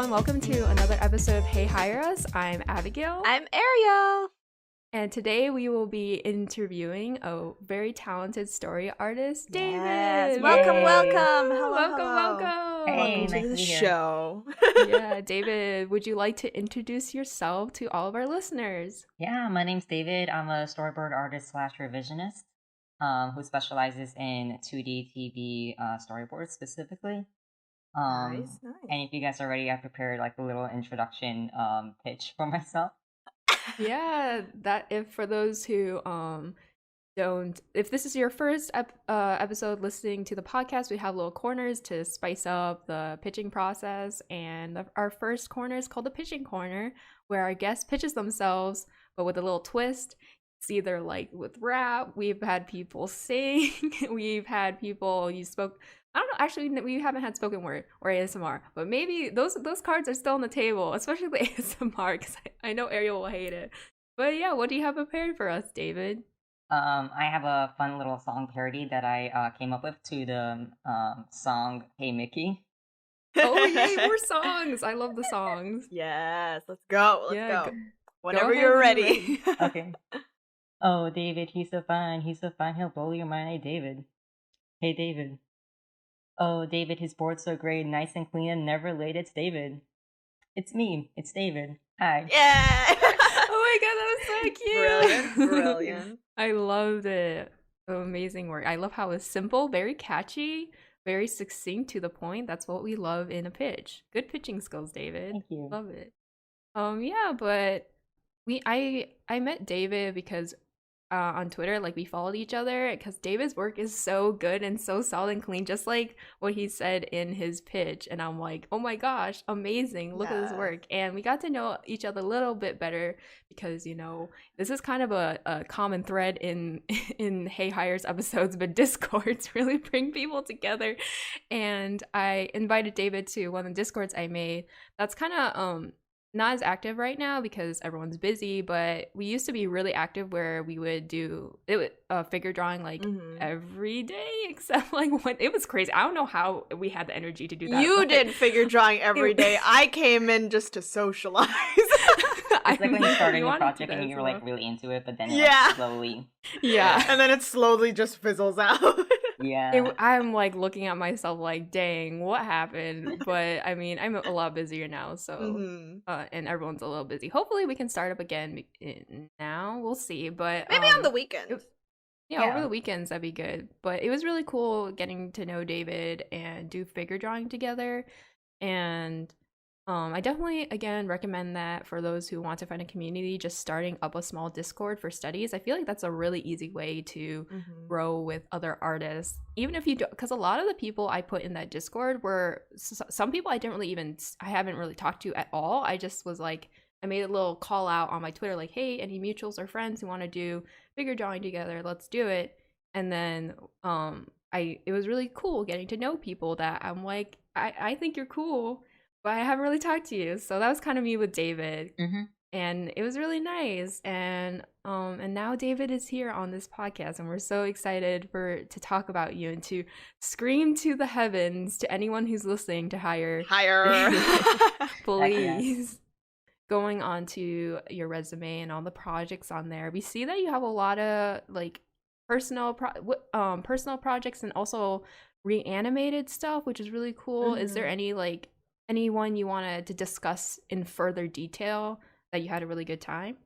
everyone. Welcome to another episode of Hey Hire Us. I'm Abigail. I'm Ariel. And today we will be interviewing a very talented story artist, David. Yes. Welcome. Hello, welcome. Hey, Welcome nice to the be here. show. Yeah, David, would you like to introduce yourself to all of our listeners? Yeah, my name's David. I'm a storyboard artist slash revisionist who specializes in 2D TV storyboards specifically. Nice. And if you guys are ready, I prepared like a little introduction pitch for myself. Yeah, that if for those who don't, if this is your first episode listening to the podcast, we have little corners to spice up the pitching process, and our first corner is called the pitching corner, where our guest pitches themselves but with a little twist. It's either like with rap, we've had people sing, we've had people I don't know, actually we haven't had spoken word or ASMR, but maybe those cards are still on the table, especially the ASMR, because I know Ariel will hate it. But yeah, what do you have prepared for us, David? I have a fun little song parody that I came up with to the song Hey Mickey. Oh yay, more songs. I love the songs. Yes, let's go. Let's Yeah, go. go Whenever ahead you're when ready. Okay. Oh, David, he's so fine, he'll blow your mind. Hey, David. Hey, David. Oh, David, his board's so great, nice and clean and never late. It's David. It's me. It's David. Hi. Yeah. Oh my god, that was so cute. Brilliant. I loved it. Amazing work. I love how it's simple, very catchy, very succinct to the point. That's what we love in a pitch. Good pitching skills, David. Thank you. Love it. Yeah, but I met David because on Twitter, like we followed each other because David's work is so good and so solid and clean, just like what he said in his pitch. And I'm like, oh my gosh, amazing! Look at this work. And we got to know each other a little bit better because this is kind of a common thread in Hey Hires episodes, but Discords really bring people together. And I invited David to one of the Discords I made. That's kind of not as active right now because everyone's busy, but we used to be really active where we would do figure drawing like every day, except like it was crazy. I don't know how we had the energy to do that. You did figure drawing every day. I came in just to socialize. It's like when you start a new wanted project to and you're like really into it, but then Yeah. like, slowly. Yeah. And then it slowly just fizzles out. Yeah. I'm like looking at myself like, dang, what happened? But I mean, I'm a lot busier now, so and everyone's a little busy. Hopefully, we can start up again now. We'll see, but Maybe on the weekend. Yeah, over the weekends that'd be good. But it was really cool getting to know David and do figure drawing together, and I definitely, again, recommend that for those who want to find a community, just starting up a small Discord for studies. I feel like that's a really easy way to grow with other artists. Even if you don't, because a lot of the people I put in that Discord were, some people I haven't really talked to at all. I just was like, I made a little call out on my Twitter, like, hey, any mutuals or friends who want to do figure drawing together, let's do it. And then it was really cool getting to know people that I'm like, I think you're cool, but I haven't really talked to you. So that was kind of me with David. And it was really nice. And now David is here on this podcast, and we're so excited to talk about you and to scream to the heavens to anyone who's listening to hire. Please. Going on to your resume and all the projects on there, we see that you have a lot of like personal projects and also reanimated stuff, which is really cool. Is there anyone you wanted to discuss in further detail that you had a really good time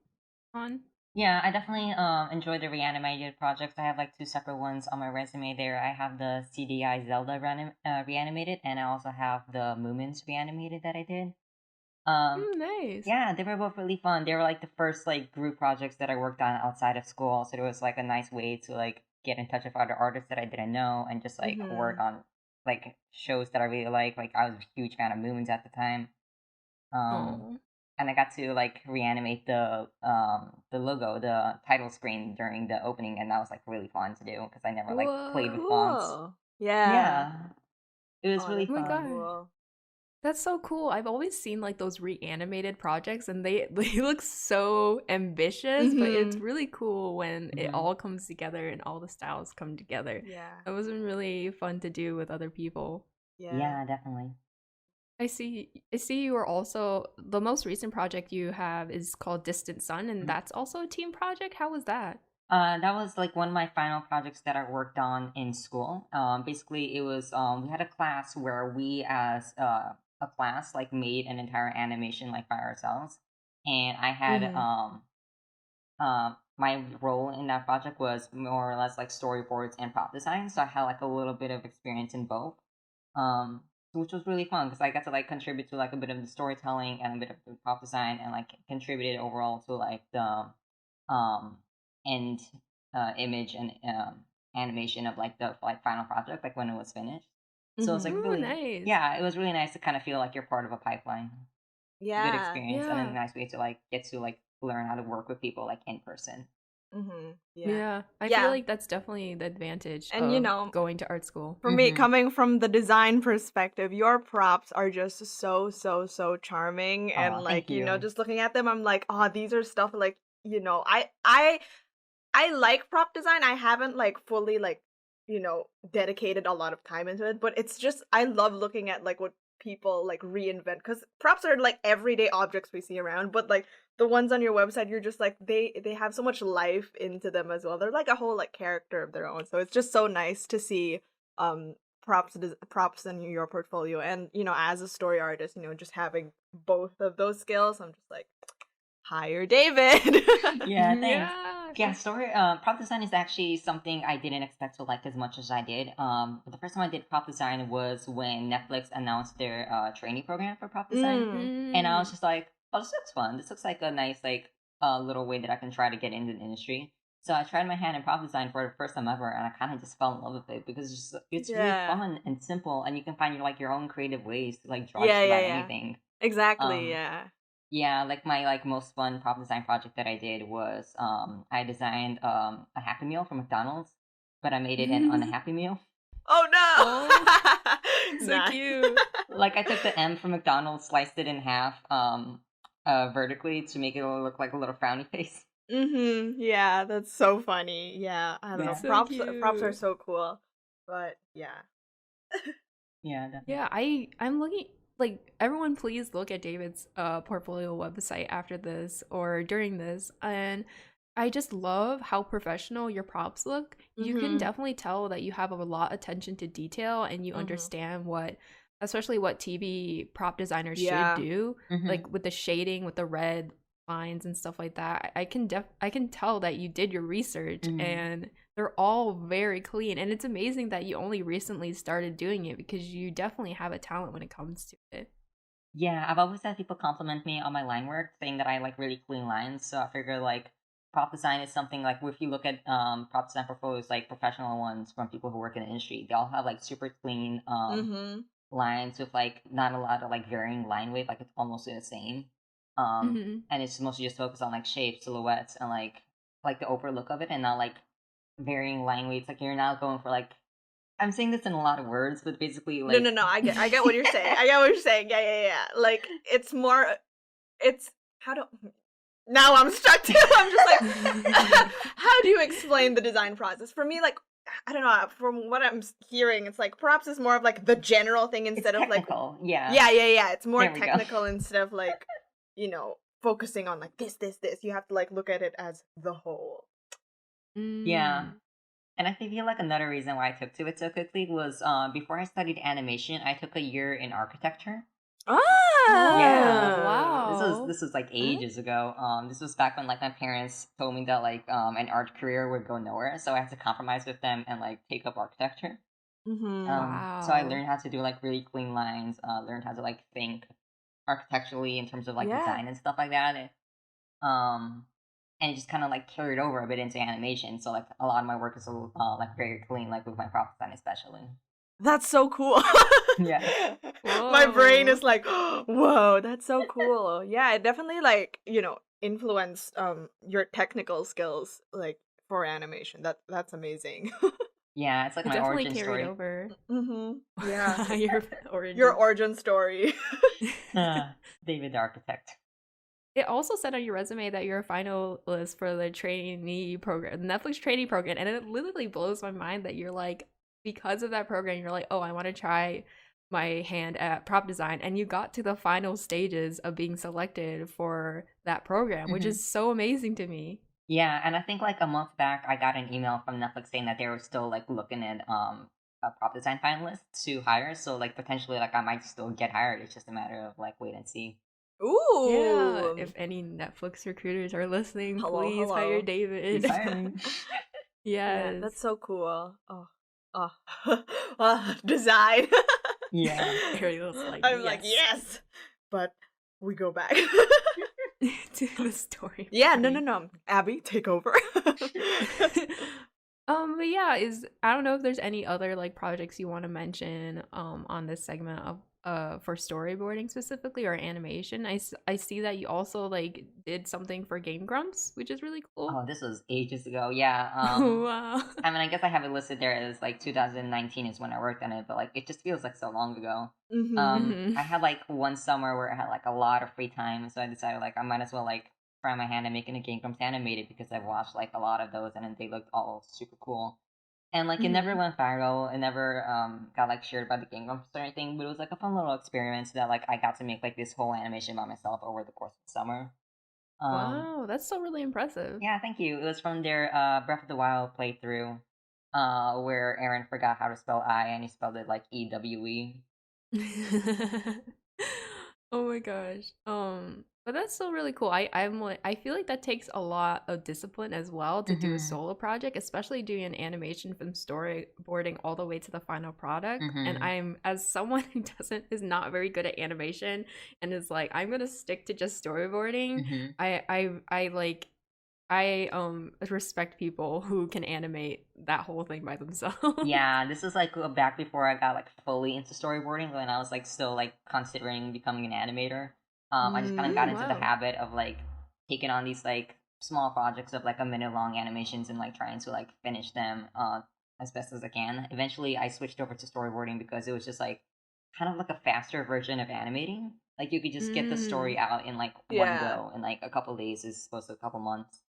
on? Yeah, I definitely enjoy the reanimated projects. I have like 2 separate ones on my resume there. I have the CDI Zelda reanimated, and I also have the Moomins reanimated that I did. Nice. Yeah, they were both really fun. They were like the first like group projects that I worked on outside of school, so it was like a nice way to like get in touch with other artists that I didn't know and just like work on like shows that I really like. Like I was a huge fan of Moomins at the time. And I got to like reanimate the logo, the title screen during the opening, and that was like really fun to do because I never like played with fonts. Yeah, it was really fun. Cool. That's so cool. I've always seen like those reanimated projects, and they look so ambitious, but it's really cool when it all comes together and all the styles come together. Yeah, it was really fun to do with other people. Yeah, definitely. I see you are also the most recent project you have is called Distant Sun, and that's also a team project. How was that? That was like one of my final projects that I worked on in school. Basically, it was we had a class where we, as a class, like made an entire animation like by ourselves, and I had Mm-hmm. my role in that project was more or less like storyboards and prop design. So I had like a little bit of experience in both, which was really fun because I got to like contribute to like a bit of the storytelling and a bit of the prop design, and like contributed overall to like the um end image and animation of like the like final project, like when it was finished. So it's like Mm-hmm. Ooh, really, nice. yeah, it was really nice to kind of feel like you're part of a pipeline. It's a good Yeah. experience and a Yeah. nice way to like get to like learn how to work with people like in person. Mm-hmm. Yeah. Yeah. I feel Yeah. like that's definitely the advantage And of going to art school. for me, Mm-hmm. coming from the design perspective, your props are just so charming, and Oh, like, thank you. just looking at them, I'm like, oh, these are stuff like, I like prop design. I haven't like fully like, dedicated a lot of time into it, but it's just I love looking at like what people like reinvent, because props are like everyday objects we see around, but like the ones on your website, you're just like they have so much life into them as well. They're like a whole like character of their own. So it's just so nice to see um props in your portfolio, and as a story artist, just having both of those skills, I'm just like, hire David. Yeah, thanks. Yeah. Yeah, prop design is actually something I didn't expect to like as much as I did. But the first time I did prop design was when Netflix announced their trainee program for prop design, Mm. and I was Mm. just like, "Oh, this looks fun. This looks like a nice like little way that I can try to get into the industry." So I tried my hand in prop design for the first time ever, and I kind of just fell in love with it because it's really Yeah. fun and simple, and you can find your own creative ways to like draw Yeah, just yeah, about yeah. anything. Exactly, Um, yeah. yeah, like my like most fun prop design project that I did was I designed a Happy Meal for McDonald's, but I made it an unhappy meal. Oh Oh, no. so Nice. cute. Like I took the M from McDonald's, sliced it in half vertically to make it look like a little frowny face. Yeah, that's so funny. Yeah, I don't know. Yeah. So Props are cute. so cool. But yeah. Yeah, definitely. Yeah, I'm looking like everyone please look at David's portfolio website after this or during this, and I just love how professional your props look. You can Mhm. definitely tell that you have a lot of attention to detail and you Mhm. understand what especially what TV prop designers should Yeah. do, Mm-hmm. like with the shading, with the red lines and stuff like that. I can tell that you did your research Mm-hmm. and they're all very clean, and it's amazing that you only recently started doing it because you definitely have a talent when it comes to it. Yeah, I've always had people compliment me on my line work, saying that I like really clean lines. So I figure like prop design is something like if you look at prop design portfolios, like professional ones from people who work in the industry, they all have like super clean Mhm. lines with like not a lot of like varying line weight, like it's almost the same. Hmm. And it's mostly just focused on like shapes, silhouettes, and like the overlook of it, and not like varying line weights. Like you're not going for like I'm saying this in a lot of words, but basically No, no, like no. I get what you're saying. I get what you're saying. Yeah, yeah, yeah. Like it's more it's how do now I'm stuck too. I'm just like, how do you explain the design process? For me, like, I don't know. From what I'm hearing, it's like props is more of like the general thing it's instead of like, technical. Yeah, yeah, yeah, yeah. It's more there we go. technical instead of like, focusing on like this. You have to like look at it as the whole. Yeah. Mm. And I feel like another reason why I took to it so quickly was before I studied animation, I took a year in architecture. Oh, Yeah. Ah. wow. This was like Mm. ages ago. This was back when like my parents told me that like an art career would go nowhere, so I had to compromise with them and like take up architecture. Mhm. So I Wow. learned how to do like really clean lines, learned how to like think architecturally in terms of like Yeah. design and stuff like that. Um, and it just kind of like carried over a bit into animation. So like a lot of my work is like very clean, like with my prop design especially. That's so cool. Yeah. My brain Whoa. is like, whoa, that's so cool. Yeah, it definitely like, influence your technical skills like for animation. That's amazing. Yeah, it's like It my definitely origin carried story. Mhm. over. Yeah. Your Your origin. origin story. David the Architect. It also said on your resume that you're a finalist for the trainee program, Netflix trainee program, and it literally blows my mind that you're like, because of that program, you're like, oh, I want to try my hand at prop design, and you got to the final stages of being selected for that program, which Hmm. is so amazing to me. Yeah, and I think like a month back, I got an email from Netflix saying that they were still like looking at a prop design finalist to hire. So like potentially like I might still get hired. It's just a matter of like wait and see. Yeah, Ooh. if any Netflix recruiters are listening, Hello, please hire hello. Please David. hire me. Yeah, Yes. that's so cool. Oh, oh, design. Yeah. Ariel's like, I'm like, yes. yes, but we go back. To the story. Yeah, no. Abby, take over. But yeah, I don't know if there's any other like projects you want to mention on this segment of for storyboarding specifically or animation. I see that you also like did something for Game Grumps, which is really cool. Oh, this was ages ago. Yeah. Wow. I mean, I guess I have it listed there as like 2019 is when I worked on it, but like it just feels like so long ago. Mm-hmm. Mhm. I had like one summer where I had like a lot of free time, so I decided like I might as well like try my hand at making a Game Grumps animated because I've watched like a lot of those and they looked all super cool. And like it never Mm-hmm. went viral, it never got like shared by the Game Grumps or anything, but it was like a fun little experience that like I got to make like this whole animation by myself over the course of the summer. Um, Wow, that's so really impressive. yeah, thank you. It was from their Breath of the Wild playthrough, where Aaron forgot how to spell I and he spelled it like EWE. Oh my gosh. But that's still really cool. I'm like I feel like that takes a lot of discipline as well to do a Mm-hmm. solo project, especially doing an animation from storyboarding all the way to the final product. And Mm-hmm. I'm as someone who doesn't is not very good at animation and is like I'm gonna stick to just storyboarding. Mm-hmm. I like I respect people who can animate that whole thing by themselves. Yeah, this is like back before I got like fully into storyboarding when I was like still like considering becoming an animator. I just kind of got Mm, into the wow. habit of like taking on these like small projects of like a minute long animations and like trying to like finish them as best as I can. Eventually, I switched over to storyboarding because it was just like kind of like a faster version of animating. Like you could just get the Mm. story out in like one Yeah. go in like a couple days as opposed to a couple months.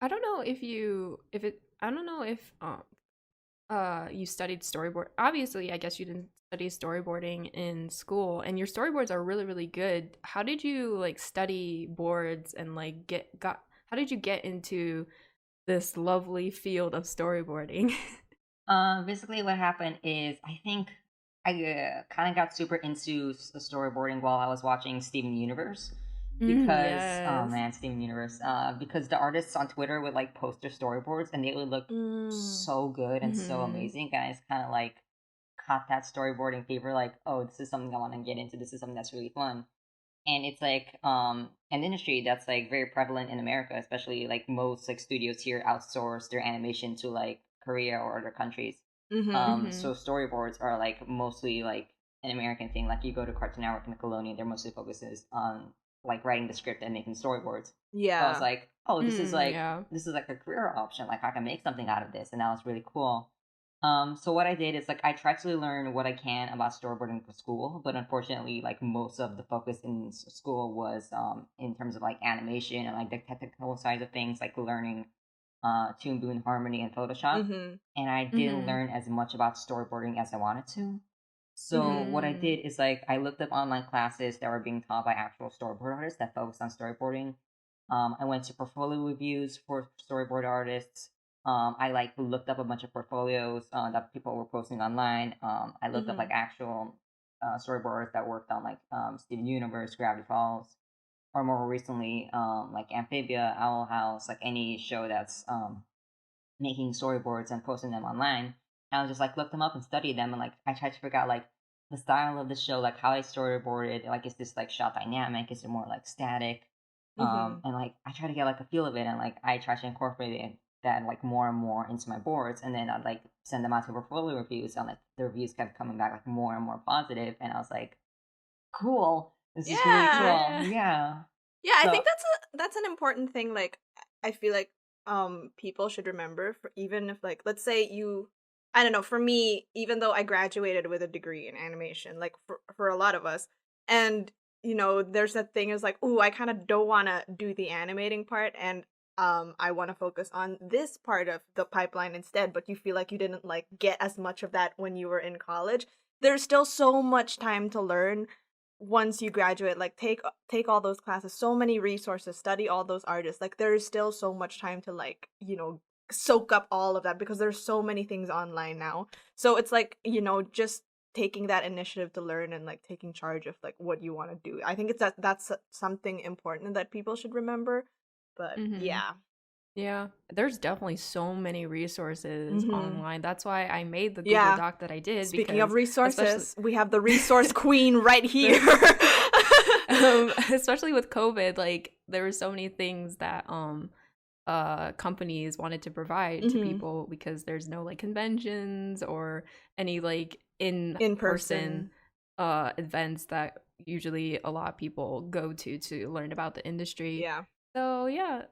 I don't know if it I don't know if you studied storyboard. Obviously, I guess you didn't study storyboarding in school and your storyboards are really really good. How did you like study boards and like get got how did you get into this lovely field of storyboarding? Basically, what happened is I think I kind of got super into storyboarding while I was watching Steven Universe Mm, because oh yes. man, Steven Universe. Because the artists on Twitter would like post their storyboards and they would look Mm. so good and so Mhm. amazing. And I just kind of like caught that storyboarding fever. Like, oh, this is something I want to get into. This is something that's really fun. And it's like an industry that's like very prevalent in America, especially like most like studios here outsource their animation to like Korea or other countries. Mm-hmm. So Mhm. storyboards are like mostly like an American thing. Like you go to Cartoon Network and Nickelodeon, they're mostly focuses on like writing the script and making storyboards. So I was Yeah. like, oh, Mm, yeah. this is like a career option. Like I can make something out of this, and that was really cool. So what I did is like I tried to learn what I can about storyboarding for school, but unfortunately, like most of the focus in school was in terms of like animation and like the technical side of things, like learning Toon Boom Harmony and Photoshop, Mm-hmm. and I didn't Mhm. learn as much about storyboarding as I wanted to. So Mm-hmm. what I Mm. did is like I looked up online classes that were being taught by actual storyboard artists that focused on storyboarding. I went to portfolio reviews for storyboard artists. I like looked up a bunch of portfolios that people were posting online. I looked up Mm-hmm. like actual storyboarders that worked on like Steven Universe, Gravity Falls, or more recently like Amphibia, Owl House, like any show that's making storyboards and posting them online. And I was just like looked them up and studied them and like I tried to figure out like the style of the show, like how I storyboarded, like is this like shot dynamic? Is it more like static? Mm-hmm. And like I try to get like a feel of it and like I try to incorporate it that like more and more into my boards and then I'd like send them out to portfolio reviews and like the reviews kept coming back like more and more positive and I was like, cool, this is really Yeah. cool. Yeah. Yeah. Yeah, I So think that's an important thing. Like, I feel like people should remember, for even if, like, let's say you, I don't know, for me, even though I graduated with a degree in animation, like for a lot of us, and there's that thing is like, oh, I kind of don't want to do the animating part, and I want to focus on this part of the pipeline instead, but you feel like you didn't like get as much of that when you were in college. there's still so much time to learn once you graduate. Like take all those classes, so many resources, study all those artists. Like there's still so much time to like, soak up all of that because there's so many things online now. So it's like, just taking that initiative to learn and like taking charge of like what you want to do. I think that's something important that people should remember. But Mm-hmm. yeah. Yeah, there's definitely so many resources Mm-hmm. online. That's why I made the Google Yeah. Doc that I did, Speaking of because especially resources, we have the resource queen right here. especially with COVID, like there were so many things that companies wanted to provide to Mm-hmm. people, because there's no like conventions or any like In in-person person. events that usually a lot of people go to learn about the industry. Yeah. So yeah,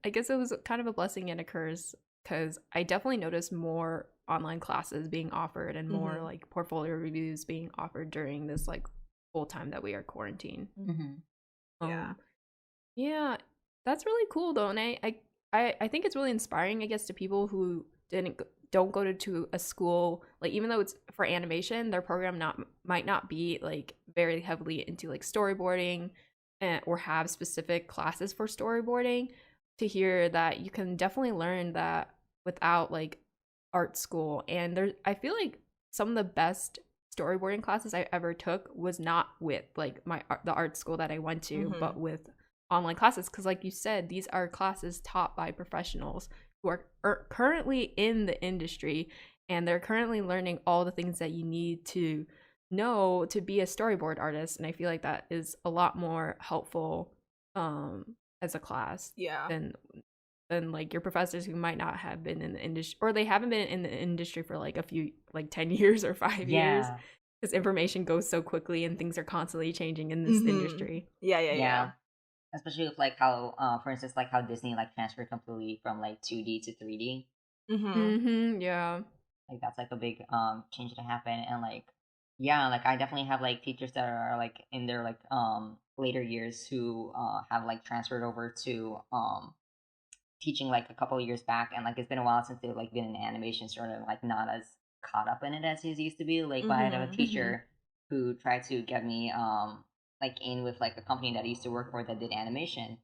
I guess it was kind of a blessing and a curse, because I definitely noticed more online classes being offered and more Mm-hmm. like portfolio reviews being offered during this like full time that we are quarantined. Mm-hmm. Yeah. Yeah, that's really cool though, and I think it's really inspiring, I guess, to people who don't go to a school, like even though it's for animation, their program might not be like very heavily into like storyboarding, or have specific classes for storyboarding. To hear that you can definitely learn that without like art school, and I feel like some of the best storyboarding classes I ever took was not with like the art school that I went to, Mm-hmm. but with online classes, because like you said, these are classes taught by professionals who are currently in the industry, and they're currently learning all the things that you need to know to be a storyboard artist. And I feel like that is a lot more helpful as a class Yeah. than like your professors who might not have been in the industry, or they haven't been in the industry for like a few, like 10 years or 5 years, Yeah. because information goes so quickly and things are constantly changing in this Mm-hmm. industry. Yeah. Especially with like how, for instance, like how Disney like transferred completely from like 2D to 3D. Mm-hmm. Mm-hmm. Yeah. Like that's like a big change to happen. And like, yeah, like I definitely have like teachers that are like in their like later years who have like transferred over to teaching like a couple of years back, and like it's been a while since they've like been in animation, sort of like not as caught up in it as he used to be. Like, but I had a Mm-hmm. Mm-hmm. teacher who tried to get me like in with like a company that I used to work for that did animation,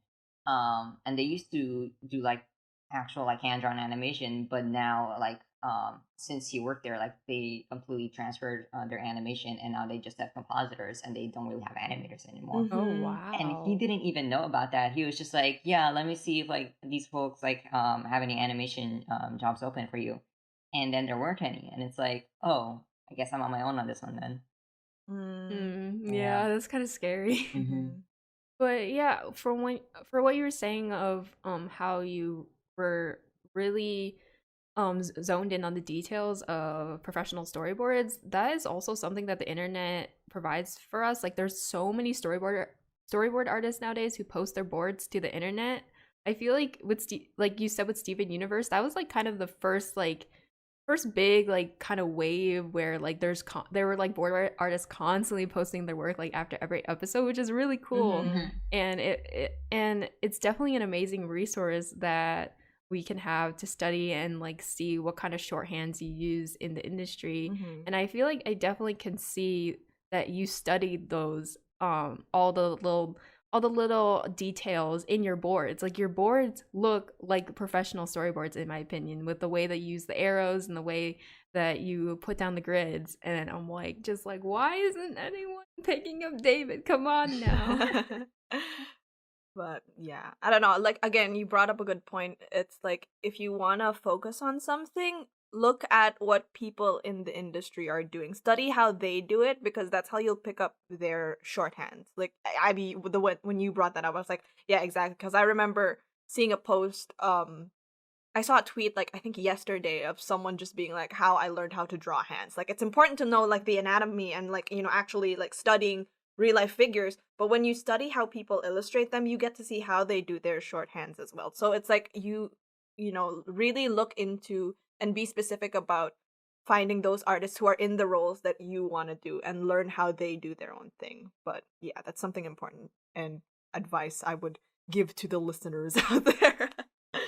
and they used to do like actual like hand drawn animation, but now like since he worked there, like they completely transferred their animation, and now they just have compositors and they don't really have animators anymore. Oh Mm-hmm. And he wow. didn't even know about that. He was just like, yeah, let me see if like these folks like have any animation jobs open for you. And then there weren't any. And it's like, oh, I guess I'm on my own on this one then. Yeah. Yeah, that's kind of scary. Mm-hmm. Mm-hmm. But yeah, for what you were saying of how you were really zoned in on the details of professional storyboards, that is also something that the internet provides for us. Like there's so many storyboard artists nowadays who post their boards to the internet. I feel like like you said with Steven Universe, that was like kind of the first big like kind of wave where like there were like artists constantly posting their work like after every episode, which is really cool. Mm-hmm. Mm-hmm. And it's definitely an amazing resource that we can have to study and like see what kind of shorthands you use in the industry. Mm-hmm. And I feel like I definitely can see that you studied those all the little details in your boards. Like your boards look like professional storyboards in my opinion, with the way that you use the arrows and the way that you put down the grids. And I'm like, just like, why isn't anyone picking up David? Come on now. But yeah, I don't know. Like again, you brought up a good point. It's like if you want to focus on something, look at what people in the industry are doing. Study how they do it because that's how you'll pick up their shorthands. Like I be the when you brought that up, I was like, yeah, exactly. Because I remember seeing a post. I saw a tweet like I think yesterday of someone just being like how I learned how to draw hands. Like it's important to know like the anatomy and like actually like studying real life figures, but when you study how people illustrate them, you get to see how they do their shorthands as well. So it's like really look into and be specific about finding those artists who are in the roles that you want to do and learn how they do their own thing. But yeah, that's something important and advice I would give to the listeners out there.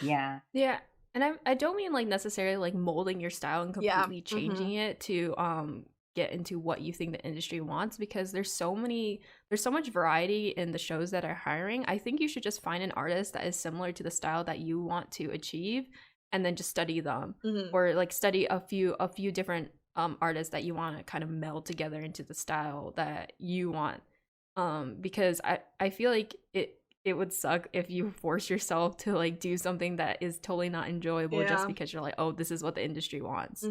Yeah. Yeah, and I don't mean like necessarily like molding your style and Yeah. completely Mm-hmm. changing it to get into what you think the industry wants, because there's so much variety in the shows that are hiring. I think you should just find an artist that is similar to the style that you want to achieve, and then just study them, or like study a few different artists that you want to kind of meld together into the style that you want. Because I feel like it would suck if you force yourself to like do something that is totally not enjoyable just because you're like, oh, this is what the industry wants.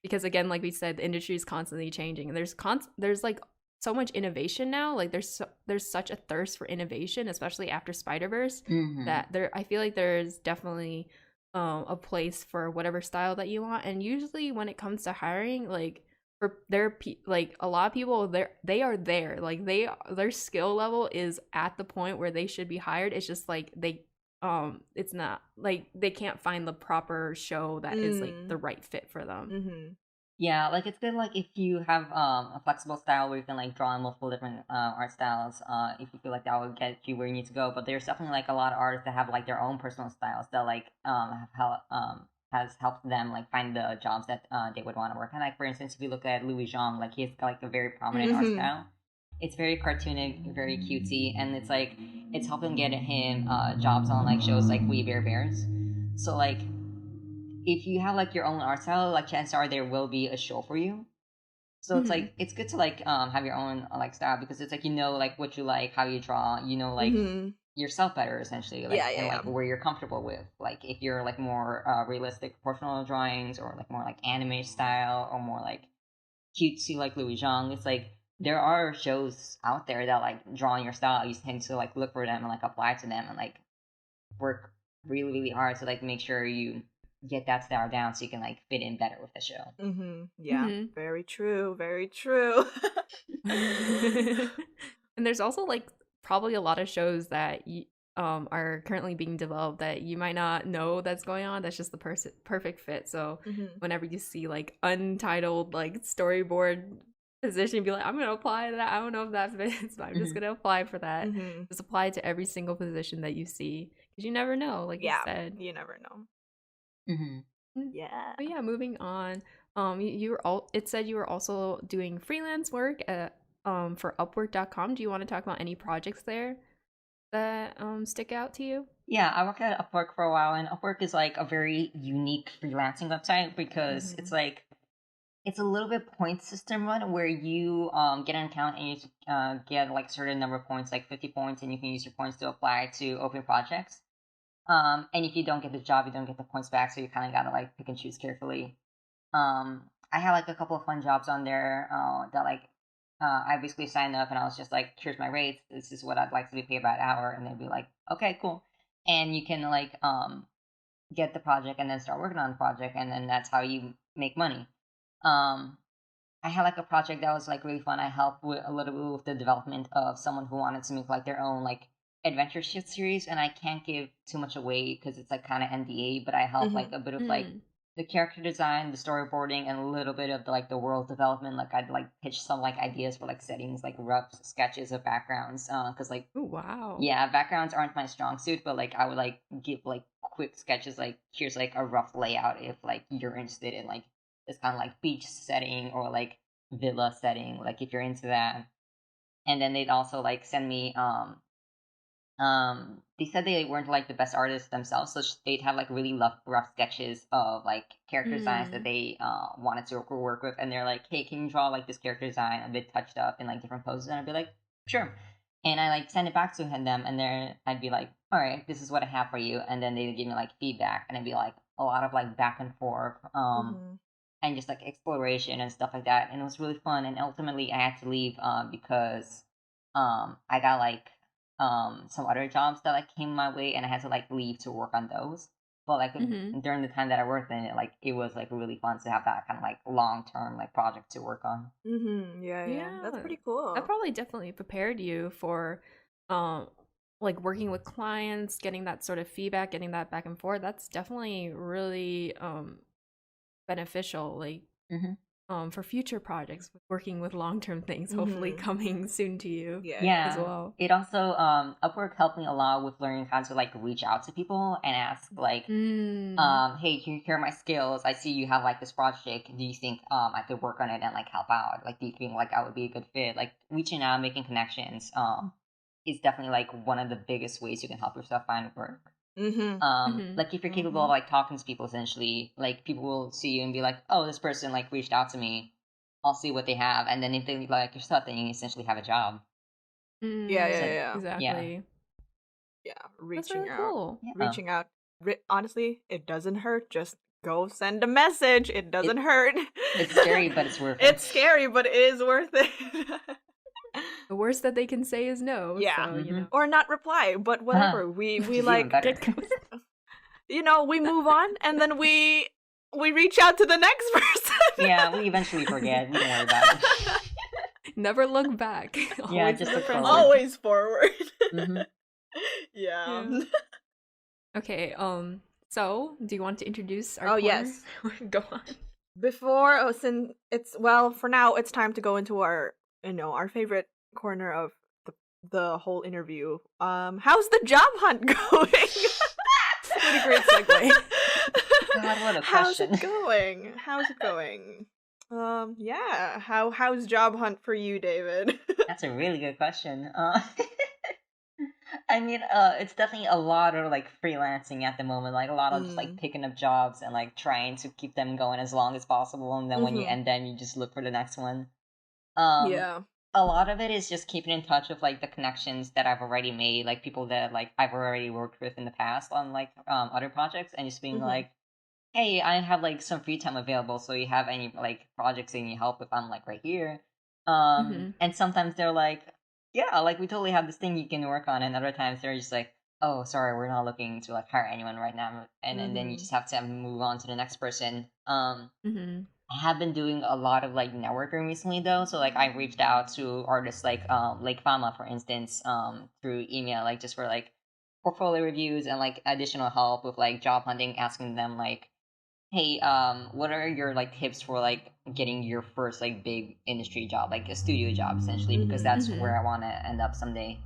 Because again, like we said, the industry is constantly changing, and there's like so much innovation now. Like there's such a thirst for innovation, especially after Spider-Verse, that I feel like there's definitely a place for whatever style that you want. And usually when it comes to hiring, like for like a lot of people, they are there, like their skill level is at the point where they should be hired. It's just like it's not like they can't find the proper show that is like the right fit for them. Yeah, like it's good like if you have a flexible style where you can like draw in multiple different art styles, if you feel like that will get you where you need to go. But there's definitely like a lot of artists that have like their own personal styles that like has helped them like find the jobs that they would want to work on. Like for instance, if you look at Louis Zhang, like he's got like a very prominent art style. It's very cartoonic, very cutesy, and it's like it's helping get him jobs on like shows like We Bare Bears. So like if you have like your own art style, like chances are there will be a show for you. So it's like it's good to like have your own like style, because it's like like what you like, how you draw, like yourself better essentially, like and like where you're comfortable with. Like if you're like more realistic proportional drawings, or like more like anime style, or more like cutesy like Louis Zhang, it's like there are shows out there that like draw on your style. You tend to like look for them and like apply to them and like work really really hard to like make sure you get that style down so you can like fit in better with the show. Yeah, very true, very true. And there's also like probably a lot of shows that are currently being developed that you might not know that's going on. That's just the perfect fit. So whenever you see like untitled like storyboard position, be like, I'm gonna apply to that. I don't know if that fits, but I'm just gonna apply for that. Just apply to every single position that you see, because you never know, like you said. You never know. But yeah, moving on. You were it said you were also doing freelance work at for Upwork.com. Do you want to talk about any projects there that stick out to you? Yeah, I worked at Upwork for a while, and Upwork is like a very unique freelancing website, because it's like it's a little bit point system run, where you get an account and you get like a certain number of points, like 50 points, and you can use your points to apply to open projects. And if you don't get the job, you don't get the points back, so you kind of gotta like pick and choose carefully. I had like a couple of fun jobs on there that like I basically signed up and I was just like, here's my rates, this is what I'd like to be paid by an hour, and they'd be like, okay, cool, and you can like get the project and then start working on the project, and then that's how you make money. I had like a project that was like really fun. I helped with a little bit with the development of someone who wanted to make like their own like adventure shit series, and I can't give too much away because it's like kind of NDA, but I helped like a bit of like the character design, the storyboarding, and a little bit of the, like the world development. Like I'd like pitch some like ideas for like settings, like rough sketches of backgrounds, because like oh wow, yeah, backgrounds aren't my strong suit, but like I would like give like quick sketches, like here's like a rough layout if like you're interested in like this kind of like beach setting or like villa setting, like if you're into that. And then they'd also like send me they said they weren't like the best artists themselves, so they'd have like really rough sketches of like character designs that they wanted to work with, and they're like, hey, can you draw like this character design a bit touched up in like different poses? And I'd be like, sure. And I like send it back to them, and then I'd be like, all right, this is what I have for you. And then they'd give me like feedback, and it'd be like a lot of like back and forth and just like exploration and stuff like that, and it was really fun. And ultimately I had to leave because I got like some other jobs that like came my way, and I had to like leave to work on those. But like during the time that I worked in it, like it was like really fun to have that kind of like long term like project to work on. Yeah, that's pretty cool. That probably definitely prepared you for like working with clients, getting that sort of feedback, getting that back and forth. That's definitely really beneficial. Like for future projects, working with long-term things, hopefully coming soon to you Yeah. as well. It also Upwork helped me a lot with learning how to like reach out to people and ask like, hey, can you hear my skills? I see you have like this project. Do you think I could work on it and like help out? Like, do you think like I would be a good fit? Like reaching out, making connections is definitely like one of the biggest ways you can help yourself find work. Like if you're capable of like talking to people, essentially, like people will see you and be like, oh, this person like reached out to me. I'll see what they have, and then if they like your stuff, then you essentially have a job. Yeah. Exactly. Yeah, That's reaching really out. cool. Yeah. Reaching out. Honestly, it doesn't hurt. Just go send a message. It doesn't hurt. It's scary, but it's worth it. It's scary, but it is worth it. The worst that they can say is no. Yeah. So, you know. Or not reply, but whatever. We Which is even like better. you know, we move on and then we reach out to the next person. Yeah, we eventually forget. We don't worry about it. Never look back. Yeah, Always just in the look present. forward. Always forward. Mhm. Yeah. Yeah. Okay, so do you want to introduce our Oh, corner? yes. Go on. Before, since it's, well, for now, it's time to go into our, our favorite corner of the whole interview. How's the job hunt going? What a great segue. God, what a How's question. it going? How's it going? Yeah. How's job hunt for you, David? That's a really good question. I mean, it's definitely a lot of like freelancing at the moment. Like a lot of just like picking up jobs and like trying to keep them going as long as possible. And then when you end them, you just look for the next one. Yeah. A lot of it is just keeping in touch with like the connections that I've already made, like people that like I've already worked with in the past on like other projects, and just being like, hey, I have like some free time available, so you have any like projects you need help with? I'm like right here. And sometimes they're like, yeah, like we totally have this thing you can work on, and other times they're just like, oh, sorry, we're not looking to like hire anyone right now, and then you just have to move on to the next person. I have been doing a lot of like networking recently though, so like I reached out to artists like Lake Fama, for instance, through email, like just for like portfolio reviews and like additional help with like job hunting, asking them like, hey, what are your like tips for like getting your first like big industry job, like a studio job essentially, because that's where I want to end up someday.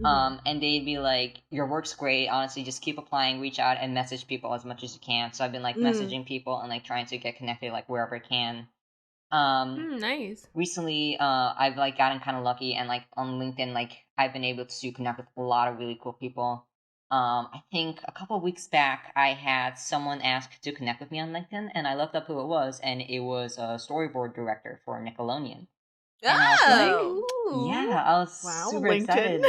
And they'd be like, your work's great, honestly, just keep applying, reach out and message people as much as you can. So I've been like messaging people and like trying to get connected like wherever I can. Nice. Recently I've like gotten kind of lucky, and like on LinkedIn, like I've been able to connect with a lot of really cool people. I think a couple of weeks back I had someone ask to connect with me on LinkedIn, and I looked up who it was, and it was a storyboard director for Nickelodeon. And I was like, yeah, I was super LinkedIn. excited.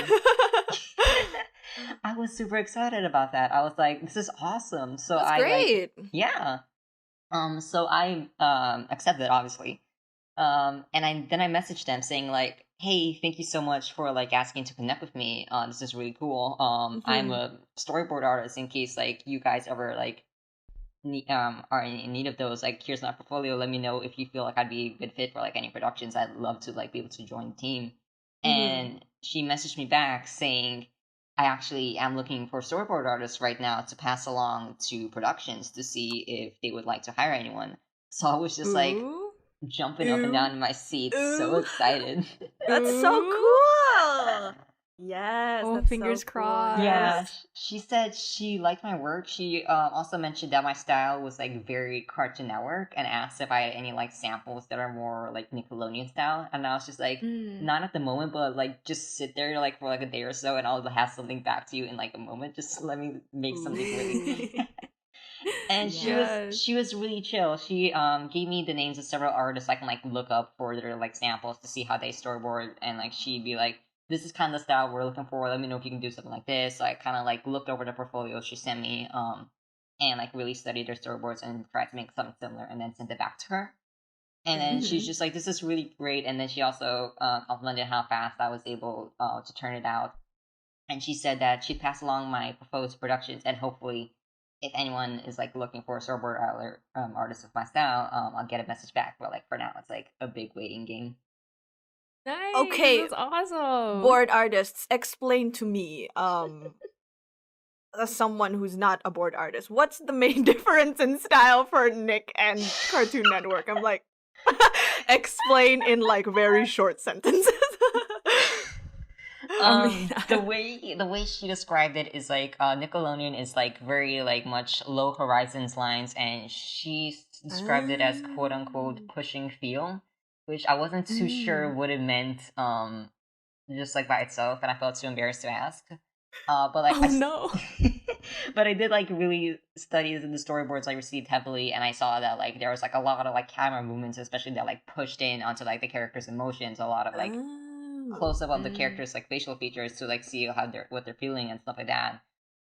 I was super excited about that. I was like, this is awesome. So That's I great. like, yeah. So I accepted, obviously. And then I messaged them saying like, hey, thank you so much for like asking to connect with me. This is really cool. I'm a storyboard artist. In case like you guys ever like are in need of those, like here's my portfolio. Let me know if you feel like I'd be a good fit for like any productions. I'd love to like be able to join the team. And she messaged me back saying, I actually am looking for storyboard artists right now to pass along to productions to see if they would like to hire anyone. So I was just like jumping up and down in my seat, so excited. That's so cool. Yes. Oh, that's fingers so cool. crossed. Yeah, she said she liked my work. She also mentioned that my style was like very Cartoon Network, and asked if I had any like samples that are more like Nickelodeon style. And I was just like, not at the moment, but like just sit there like for like a day or so, and I'll have something back to you in like a moment. Just let me make something really. And she was really chill. She gave me the names of several artists I can like look up for their like samples to see how they storyboard, and like she'd be like, this is kind of the style we're looking for. Let me know if you can do something like this. So I kind of like looked over the portfolio she sent me, and like really studied their storyboards and tried to make something similar, and then sent it back to her. And then she's just like, this is really great. And then she also complimented how fast I was able to turn it out. And she said that she'd pass along my proposed productions, and hopefully, if anyone is like looking for a storyboard artist with my style, I'll get a message back. But like for now, it's like a big waiting game. Nice. Okay. That's awesome. Board artists, explain to me, as someone who's not a board artist, what's the main difference in style for Nick and Cartoon Network? I'm like, Explain in like very short sentences. The way she described it is like Nickelodeon is like very like much low horizons lines, and she described it as quote unquote pushing feel, which I wasn't too sure what it meant just like by itself, and I felt too embarrassed to ask. But like no. but I did like really study the storyboards I received heavily, and I saw that like there was like a lot of like camera movements, especially that like pushed in onto like the characters' emotions, a lot of like close up of the characters like facial features to like see how what they're feeling and stuff like that.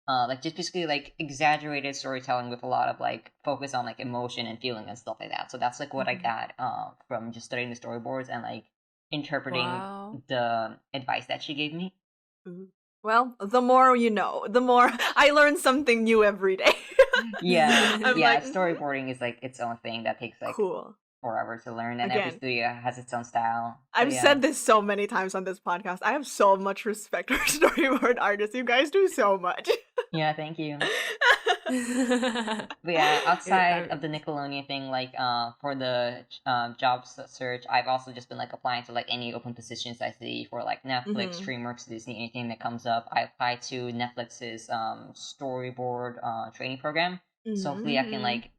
Like just basically like exaggerated storytelling with a lot of like focus on like emotion and feeling and stuff like that. So that's like what I got from just studying the storyboards and like interpreting the advice that she gave me. Well, the more you know, the more I learn something new every day. Yeah, I'm yeah. like, Storyboarding is like its own thing that takes like cool. forever to learn, and every Again, studio has its own style. I've said this so many times on this podcast. I have so much respect for storyboard artists. You guys do so much. Yeah, thank you. But yeah, outside of the Nickelodeon thing, like for the job search, I've also just been like applying to like any open positions I see for like Netflix, DreamWorks, Disney, anything that comes up. I applied to Netflix's storyboard training program, so hopefully I can like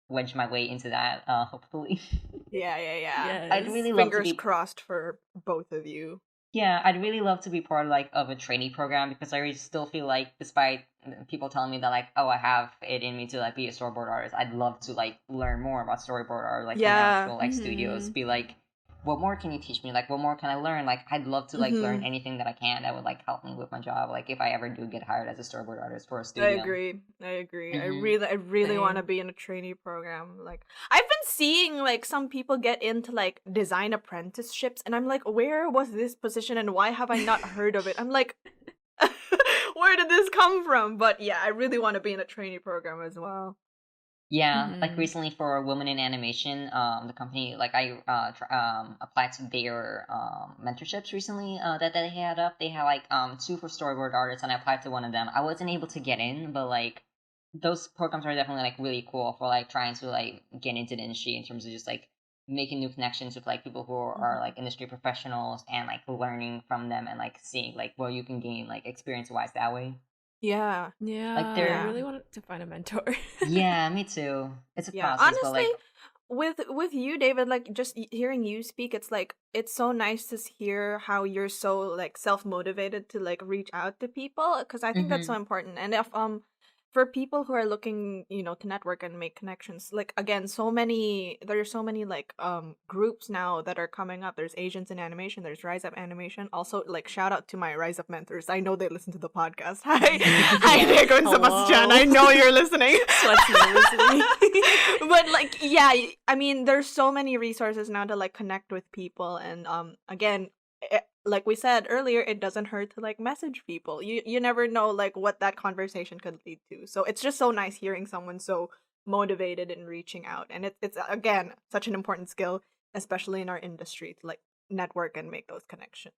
wedge my way into that. Hopefully. Yeah. Yes. I'd really love to Fingers be crossed for both of you. Yeah, I'd really love to be part like of a trainee program, because I really still feel like, despite people telling me that like, oh, I have it in me to like be a storyboard artist, I'd love to like learn more about storyboard art, like in actual like studios. Be like, what more can you teach me? Like, what more can I learn? Like, I'd love to like learn anything that I can that would like help me with my job. Like, if I ever do get hired as a storyboard artist for a studio. I agree. I really want to be in a trainee program. Like, I've been seeing like some people get into like design apprenticeships, and I'm like, where was this position and why have I not heard of it? I'm like, where did this come from? But yeah, I really want to be in a trainee program as well. Yeah, like recently for Women in Animation, the company, like I applied to their mentorships recently that they had up. They had like 2 for storyboard artists, and I applied to one of them. I wasn't able to get in, but like those programs are definitely like really cool for like trying to like get into the industry in terms of just like making new connections with like people who are like industry professionals, and like learning from them, and like seeing like what you can gain like experience wise that way. Yeah. Like I really wanted to find a mentor. Yeah, me too. It's a process, Honestly, but like with you, David, like just hearing you speak, it's like it's so nice to hear how you're so like self-motivated to like reach out to people, because I think that's so important. And if for people who are looking, to network and make connections, like again, there are so many like groups now that are coming up. There's Asians in Animation, there's Rise Up Animation. Also, like shout out to my Rise Up mentors. I know they listen to the podcast. Hi Diego and Sebastian. I know you're listening. But like, yeah, I mean, there's so many resources now to like connect with people, and again, like we said earlier, it doesn't hurt to like message people. You never know like what that conversation could lead to. So it's just so nice hearing someone so motivated and reaching out. And it's again such an important skill, especially in our industry, to like network and make those connections.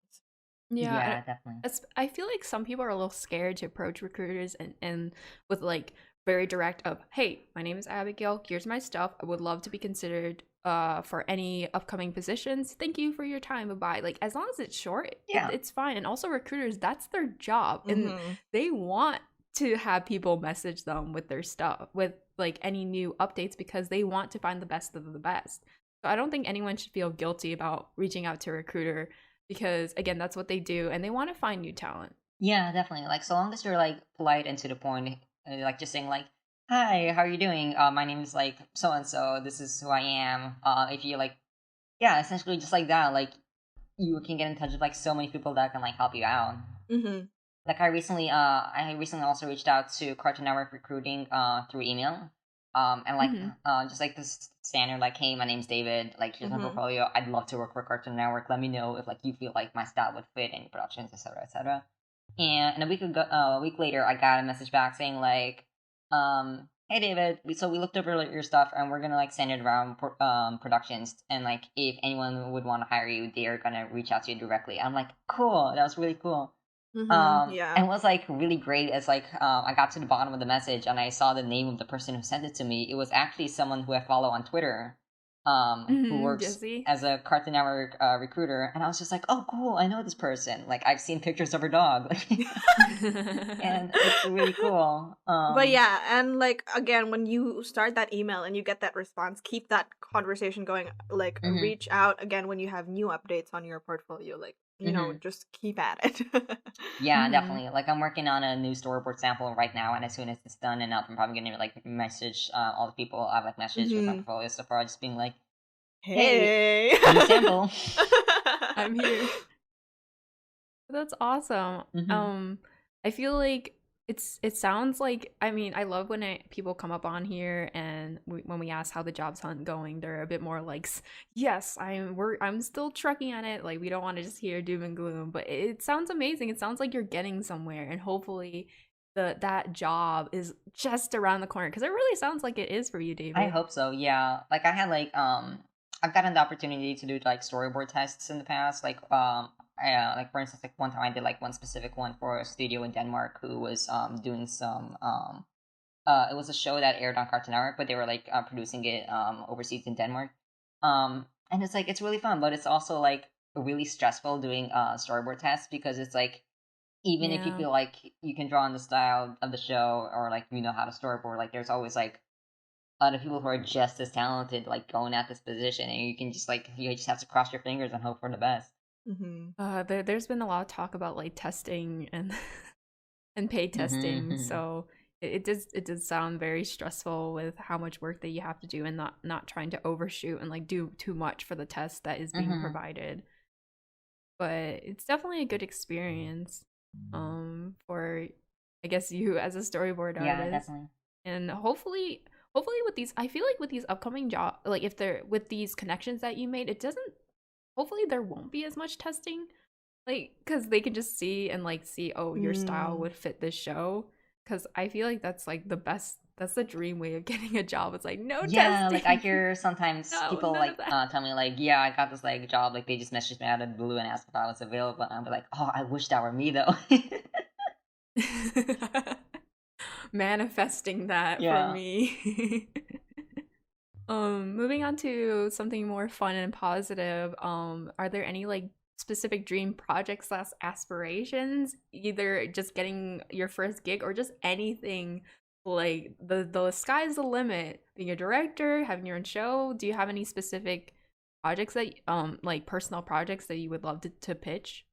Yeah, definitely. I feel like some people are a little scared to approach recruiters and with like very direct of, hey, my name is Abigail, here's my stuff, I would love to be considered for any upcoming positions, thank you for your time, bye-bye. Like, as long as it's short, it's fine. And also recruiters, that's their job, and they want to have people message them with their stuff, with like any new updates, because they want to find the best of the best. So I don't think anyone should feel guilty about reaching out to a recruiter, because again, that's what they do, and they want to find new talent. Yeah, definitely. Like, so long as you're like polite and to the point, like just saying like, hi, how are you doing? My name is like so and so. This is who I am. If you like, yeah, essentially just like that, like you can get in touch with like so many people that can like help you out. Like I recently also reached out to Cartoon Network recruiting through email. And like just like this standard, like, hey, my name's David. Like, here's my portfolio. I'd love to work for Cartoon Network. Let me know if like you feel like my style would fit in productions, etc., etc. And a week later, I got a message back saying like, hey David, so we looked over your stuff, and we're gonna like send it around productions, and like if anyone would want to hire you, they are gonna reach out to you directly. I'm like, cool, that was really cool. And what's like really great is like I got to the bottom of the message and I saw the name of the person who sent it to me. It was actually someone who I follow on Twitter. who works Jesse. as a Cartoon Network recruiter, and I was just like, oh, cool, I know this person. Like, I've seen pictures of her dog, and it's really cool. But yeah, and like again, when you start that email and you get that response, keep that conversation going. Like, Mhm, reach out again when you have new updates on your portfolio. Like, mhm. just keep at it. Yeah, Mhm. definitely. Like, I'm working on a new storyboard sample right now, and as soon as it's done and up, I'm probably gonna like message all the people I've like messaged with my hmm portfolio so far, just being like, "Hey, Hey. new sample." I'm here. That's awesome. Hmm. I feel like it sounds like, I mean, I love when people come up on here and when we ask how the jobs hunt going, they're a bit more like, yes, I'm still trucking on it. Like, we don't want to just hear doom and gloom, but it sounds amazing. It sounds like you're getting somewhere, and hopefully that job is just around the corner, because it really sounds like it is for you, I David. hope so. Yeah. Like, I had like I've gotten the opportunity to do like storyboard tests in the past. Like for instance, like one time I did like one specific one for a studio in Denmark who was doing some it was a show that aired on Cartoon Network, but they were like producing it overseas in Denmark. And it's like it's really fun, but it's also like really stressful doing storyboard tests because it's like even if you Yeah. feel like you can draw on the style of the show or like you know how to storyboard, like there's always like other people who are just as talented, like going at this position, and you can just like you just have to cross your fingers and hope for the best. hmm There's been a lot of talk about like testing and and pay testing, Hmm. so it does sound very stressful with how much work that you have to do, and not trying to overshoot and like do too much for the test that is being Hmm. provided. But it's definitely a good experience for, I guess, you as a storyboard Yeah, artist. definitely. And hopefully with these, I feel like with these upcoming job, like if they're with these connections that you made, it doesn't, hopefully there won't be as much testing, like, because they can just see and like see, oh, your style Mm. would fit this show. Because I feel like that's like that's the dream way of getting a job. It's like no Yeah, like I testing. hear sometimes No, people none like of that. tell me like, yeah, I got this like job, like they just messaged me out of the blue and asked if I was available, and I'm like, oh, I wish that were me though. Manifesting that for Yeah. me. Moving on to something more fun and positive. Are there any like specific dream projects slash aspirations? Either just getting your first gig or just anything, like the sky's the limit. Being a director, having your own show. Do you have any specific projects that like personal projects that you would love to pitch?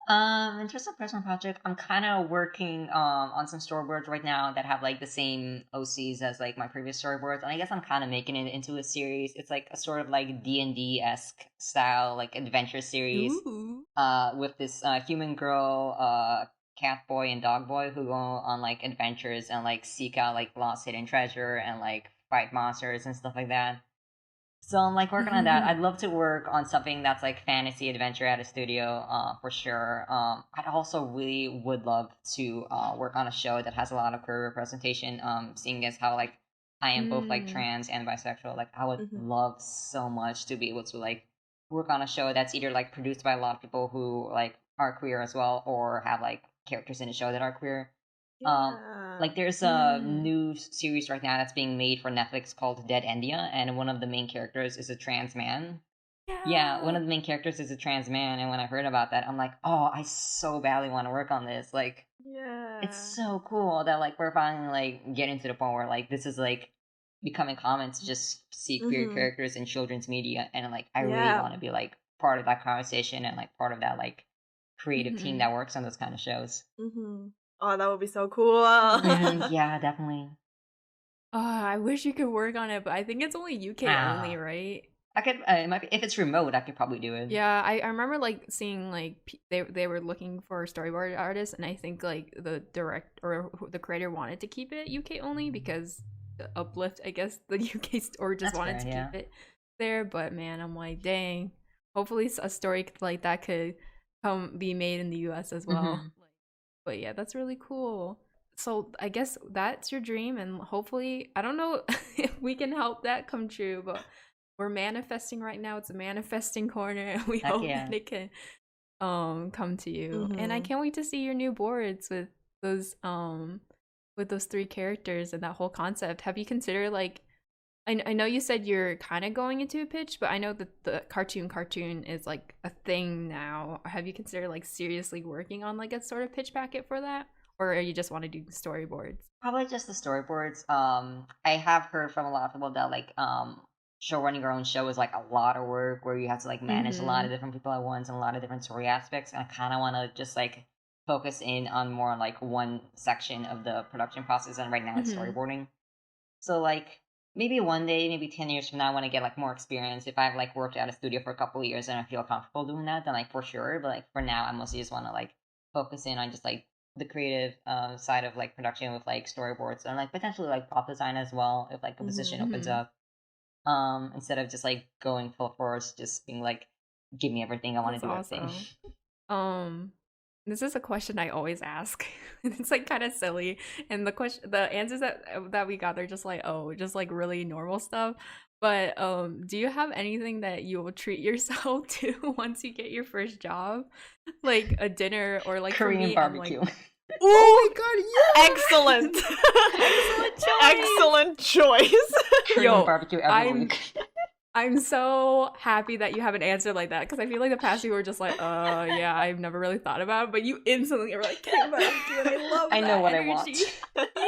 In terms of personal project, I'm kind of working on some storyboards right now that have like the same OCs as like my previous storyboards, and I guess I'm kind of making it into a series. It's like a sort of like D&D esque style like adventure series, Ooh. with this human girl, cat boy, and dog boy who go on like adventures and like seek out like lost hidden treasure and like fight monsters and stuff like that. So I'm like working on that. I'd love to work on something that's like fantasy adventure at a studio, for sure. I'd also really would love to work on a show that has a lot of queer representation. Seeing as how like I am both like Mm. trans and bisexual, like I would hmm love so much to be able to like work on a show that's either like produced by a lot of people who like are queer as well, or have like characters in the show that are queer. Um, Yeah. like there's a Mm. new series right now that's being made for Netflix called Dead India, and one of the main characters is a trans man. Yeah, one Yeah. of the main characters is a trans man, and when I heard about that, I'm like, oh, I so badly want to work on this. Like, it's Yeah. so cool that like we're finally like getting to the point where like this is like becoming common to just see queer hmm characters in children's media, and like I really Yeah. want to be like part of that conversation and like part of that like creative team Mhm. that works on those kind of shows. hmm Oh, that would be so cool. Hmm. Yeah, definitely. I wish you could work on it, but I think it's only UK only, Ah. right? I could. It might be, if it's remote, I could probably do it. Yeah, I remember like seeing like they were looking for storyboard artists, and I think like the direct or the creator wanted to keep it UK only because the uplift, I guess, the UK or just That's wanted fair. to Yeah. keep it there. But man, I'm like, dang. Hopefully, a story like that could come be made in the US as well. Hmm. But yeah, that's really cool. So I guess that's your dream, and hopefully, I don't know if we can help that come true, but we're manifesting right now. It's a manifesting corner, and we Heck hope that yeah. it can come to you. And I hmm can't wait to see your new boards those with those three characters and that whole concept. Have you considered like I know you said you're kind of going into a pitch, but I know that the cartoon is like a thing now. Have you considered like seriously working on like a sort of pitch packet for that, or you just want to do storyboards? Probably just the storyboards. I have heard from a lot of people that like show running your own show is like a lot of work where you have to like manage a lot Mm-hmm. of different people at once and a lot of different story aspects. And I kind of want to just like focus in on more like one section of the production process. And right now it's Mm-hmm. storyboarding. So like maybe one day, maybe 10 years from now, when I get like more experience, if I've like worked at a studio for a couple of years and I feel comfortable doing that, then like for sure. But like for now, I mostly just want to like focus in on just like the creative side of like production with like storyboards and like potentially like prop design as well if like a position Mm-hmm. opens Mm-hmm. up. Instead of just like going full force, just being like, give me everything, I want That's to do everything. awesome. Um, this is a question I always ask. It's like kind of silly, and the answers that we got, they're just like, oh, just like really normal stuff. But do you have anything that you will treat yourself to once you get your first job, like a dinner, or like for Korean me, I'm like, barbecue. oh my god, Excellent. excellent choice. Excellent choice. Korean Yo, barbecue every I'm week. I'm so happy that you have an answer like that because I feel like the past few were just like, yeah, I've never really thought about it, but you instantly are like, "Can't barbecue," and I love I know that what energy. I want. Yeah,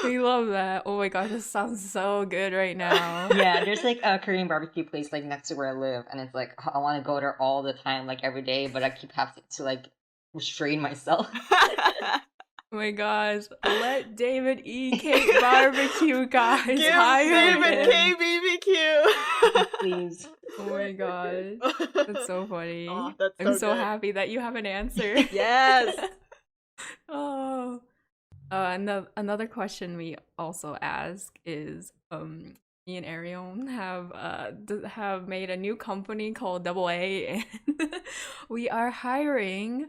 we love that. Oh my gosh, this sounds so good right now. Yeah, there's like a Korean barbecue place like next to where I live, and it's like I want to go there all the time, like every day, but I keep having to like restrain myself. Oh my gosh, let David eat cake barbecue, guys. Give Hire David him. KBBQ. Please. Oh my gosh, that's so funny. Oh, that's I'm so so good. happy that you have an answer. Yes. Oh. And another question we also ask is, me and Ariel have made a new company called Double A, and we are hiring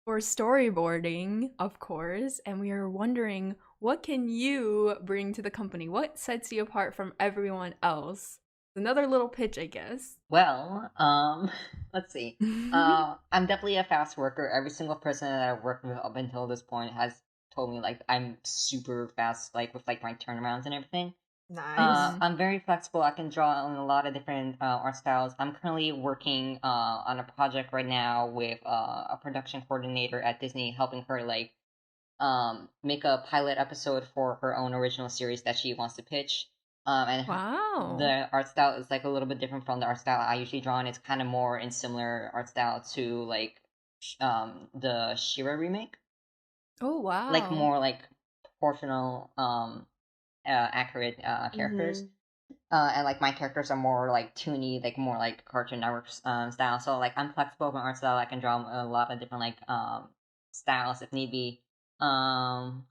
for storyboarding, of course, and we are wondering what can you bring to the company? What sets you apart from everyone else? Another little pitch, I guess. Well, let's see. I'm definitely a fast worker. Every single person that I've worked with up until this point has told me like I'm super fast, like with like my turnarounds and everything. Nice. I'm very flexible. I can draw in a lot of different art styles. I'm currently working on a project right now with a production coordinator at Disney, helping her like make a pilot episode for her own original series that she wants to pitch. Wow. The art style is like a little bit different from the art style I usually draw, and it's kind of more in similar art style to like the Shira remake, Oh like wow. more like proportional accurate characters. Mhm. And like my characters are more like toony, like more like Cartoon Network style. So like I'm flexible with my art style. I can draw a lot of different like styles if need be. Um,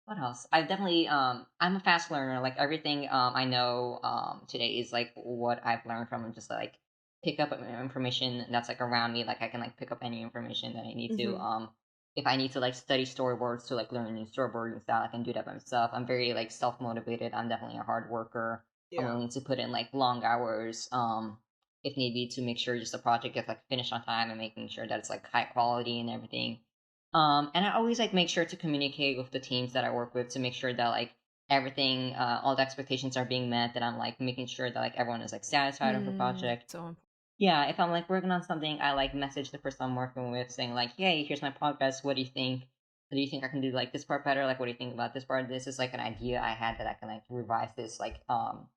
what else? I definitely I'm a fast learner. Like everything I know today is like what I've learned from just like pick up information that's like around me. Like I can like pick up any information that I need to. Mhm. If I need to like study storyboards to like learn a new storyboarding style, I can do that by myself. I'm very like self motivated. I'm definitely a hard worker. I'm Yeah. willing to put in like long hours, if need be, to make sure just the project gets like finished on time and making sure that it's like high quality and everything. And I always like make sure to communicate with the teams that I work with to make sure that like everything, all the expectations are being met. That I'm like making sure that like everyone is like satisfied with the project. So Yeah, if I'm like working on something, I like message the person I'm working with saying like, "Hey, here's my progress. What do you think? Do you think I can do like this part better? Like, what do you think about this part? This is like an idea I had that I can like revise this like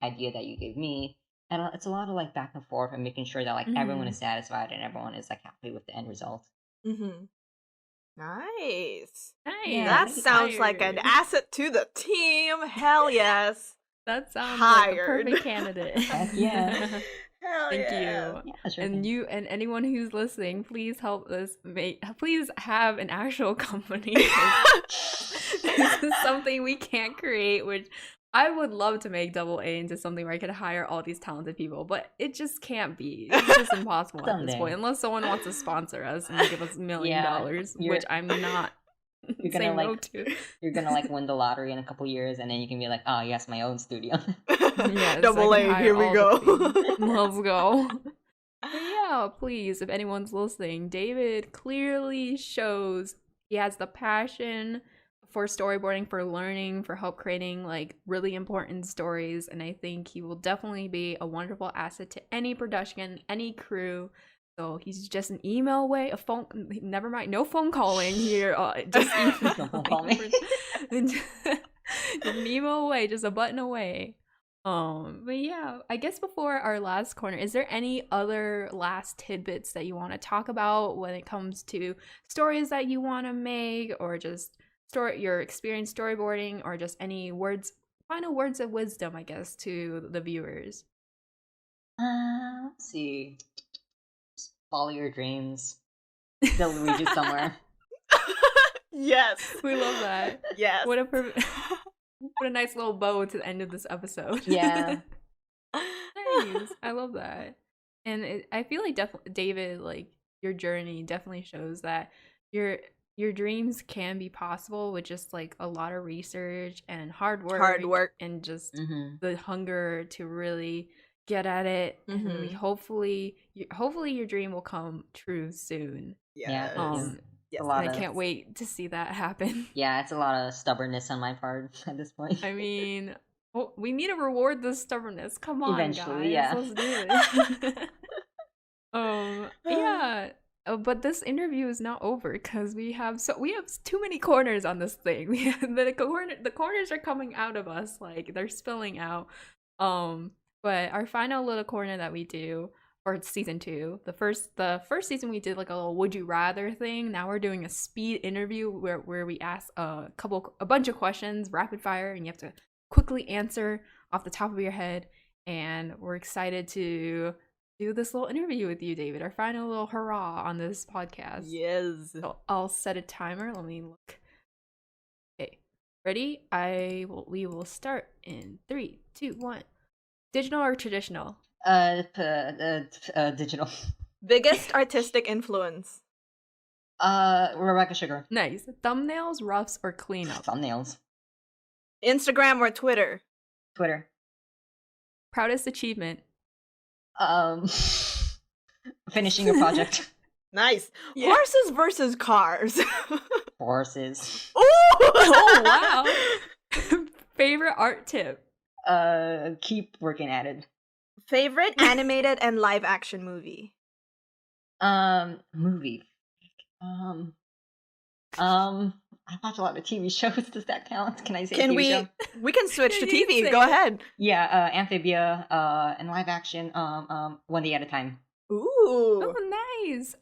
idea that you gave me." And it's a lot of like back and forth and making sure that like everyone mhm. is satisfied and everyone is like happy with the end result. Mhm. Nice. Yeah, That thank you Nice. so much. sounds like an Hired. asset to the team. Hell yes. That sounds like the Hired. perfect candidate. Heck yeah. Hell Thank yeah. you. Yeah, sure And thing. you and anyone who's listening, please help us please have an actual company. 'Cause this is something we can't create, which I would love to make Double A into something where I could hire all these talented people, but it just can't be. It's just impossible at this Someday. point, unless someone wants to sponsor us and give us $1 million, Yeah, you're which I'm not you're gonna saying no like to. you're gonna like win the lottery in a couple years, and then you can be like, oh yes, my own studio. Yes, Double I can A, hire here we all go. the team. Let's go. But yeah, please, if anyone's listening, David clearly shows he has the passion for storyboarding, for learning, for help creating like really important stories, and I think he will definitely be a wonderful asset to any production, any crew. So he's just an email away, a phone. Never mind, no phone calling here. Just email. No phone call me. An email away, just a button away. But yeah, I guess before our last corner, is there any other last tidbits that you want to talk about when it comes to stories that you want to make, or just your experience storyboarding, or just any final words of wisdom, I guess, to the viewers? Let's see. Just follow your dreams. They'll lead you somewhere. Yes. We love that. Yes. What a nice little bow to the end of this episode. Yeah. Nice. I love that. And I feel like David, like your journey definitely shows that your dreams can be possible with just like a lot of research and hard work and just the hunger to really get at it. And hopefully your dream will come true soon. Yes. Yes. I can't wait to see that happen. Yeah, it's a lot of stubbornness on my part at this point. I mean, we need to reward the stubbornness. Come on, eventually, guys. yeah. Let's do it. Yeah. But this interview is not over because we have too many corners on this thing. The corners are coming out of us, like they're spilling out. But our final little corner that we do for season 2, the first season we did like a little would you rather thing. Now we're doing a speed interview where we ask a bunch of questions rapid fire, and you have to quickly answer off the top of your head. And we're excited to do this little interview with you, David. Our final little hurrah on this podcast. Yes. So I'll set a timer. Let me look. Okay, ready? We will start in 3, 2, 1. Digital or traditional? Digital. Biggest artistic influence? Rebecca Sugar. Nice. Thumbnails, roughs, or cleanup? Thumbnails. Instagram or Twitter? Twitter. Proudest achievement? Finishing a project. Nice. Yeah. Horses versus cars? Horses. Ooh! Oh, wow. Favorite art tip? Keep working at it. Favorite animated and live action movie? Movie. I watch a lot of TV shows. Does that count? Can I say Can TV we? show? We can switch to Yeah, you can TV. say Go it. ahead. Yeah, Amphibia, and live action, One Day at a Time. Ooh. Oh, nice.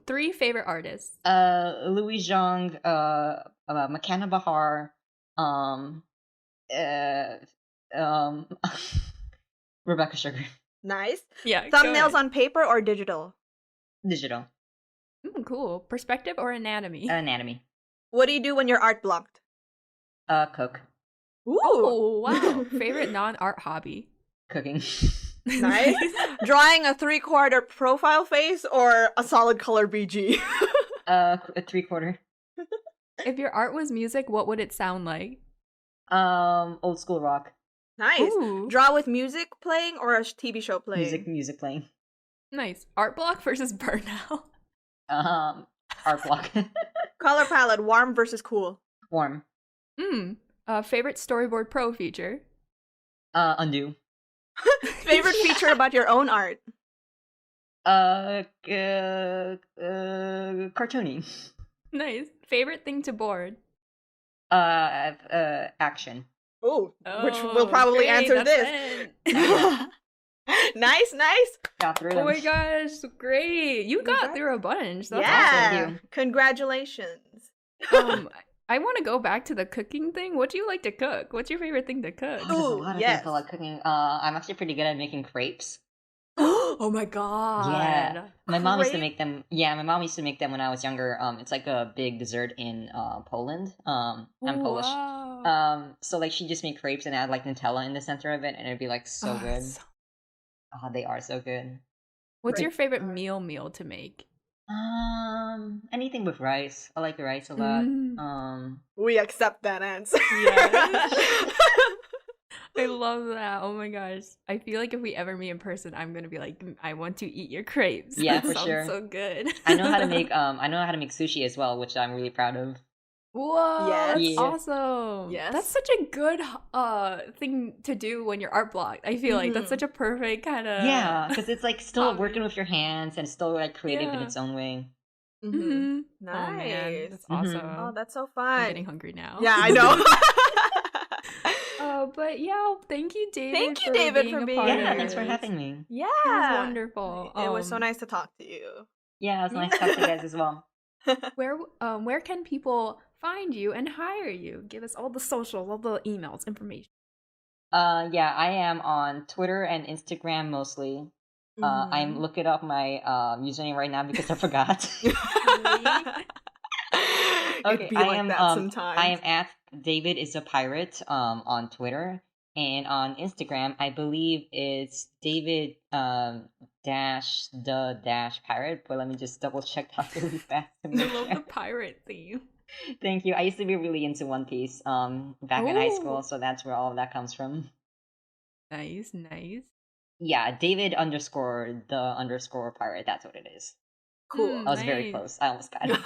3 favorite artists? Louis Zhang, McKenna Bahar, Rebecca Sugar. Nice. Yeah. go Thumbnails ahead. on paper or digital? Digital. Cool. Perspective or anatomy? Anatomy. What do you do when you're art blocked? Cook. Ooh. Oh, wow. Favorite non-art hobby? Cooking. Nice. Drawing a 3/4 profile face or a solid color BG? A 3/4. If your art was music, what would it sound like? Old school rock. Nice. Ooh. Draw with music playing or a TV show playing? Music playing. Nice. Art block versus burnout. Art block. Color palette, warm versus cool? Warm. Favorite Storyboard Pro feature? Undo. Favorite feature about your own art? Cartoony. Nice. Favorite thing to board? Action. Ooh, which Oh, will probably great, answer that's this. it. Nice. Got through Oh them. my gosh, great. You got Congrats. through a bunch. That's Yeah. awesome. Congratulations. awesome. I want to go back to the cooking thing. What do you like to cook? What's your favorite thing to cook? There's a Ooh, lot of yes. things I like cooking. I'm actually pretty good at making crepes. Oh my god. Yeah. My mom used to Crepe? make them. Yeah, my mom used to make them when I was younger. It's like a big dessert in Poland. I'm Polish. Wow. So like she just made crepes and add like Nutella in the center of it, and it'd be like so Oh, good. so- Oh, they are so good. What's your Right. favorite meal to make? Anything with rice. I like the rice a lot. Mm. We accept that answer. Yes. I love that. Oh my gosh. I feel like if we ever meet in person, I'm gonna be like, I want to eat your crepes. Yeah, That for sounds sure. so good. I know how to make sushi as well, which I'm really proud of. Whoa, Yes. that's Yeah. awesome. Yes. That's such a good thing to do when you're art blocked. I feel like that's such a perfect kind of Yeah, because it's like still hobby. working with your hands and still like creative in Yeah. its own way. Mm-hmm. Nice. Oh man, that's Mhm. awesome. Oh, that's so I'm getting fun. hungry now. Yeah, I know. But yeah, thank you, David. Thank you, David, being for a being part Yeah, of thanks for this. having me. It was Yeah. wonderful. It was so nice to talk to you. Yeah, it was nice to talk to you guys as well. Where can people find you and hire you? Give us all the socials, all the emails, information. Yeah, I am on Twitter and Instagram mostly. I'm looking up my username right now because I forgot. It'd be like that sometimes. I am at David is a pirate on Twitter, and on Instagram I believe it's David dash the dash pirate. But let me just double check that really fast to I make love sure. the pirate theme. Thank you. I used to be really into One Piece back in high school, so that's where all of that comes from. Nice. Yeah, David underscore the underscore pirate. That's what it is. Cool. I was very Nice. close. I almost got it.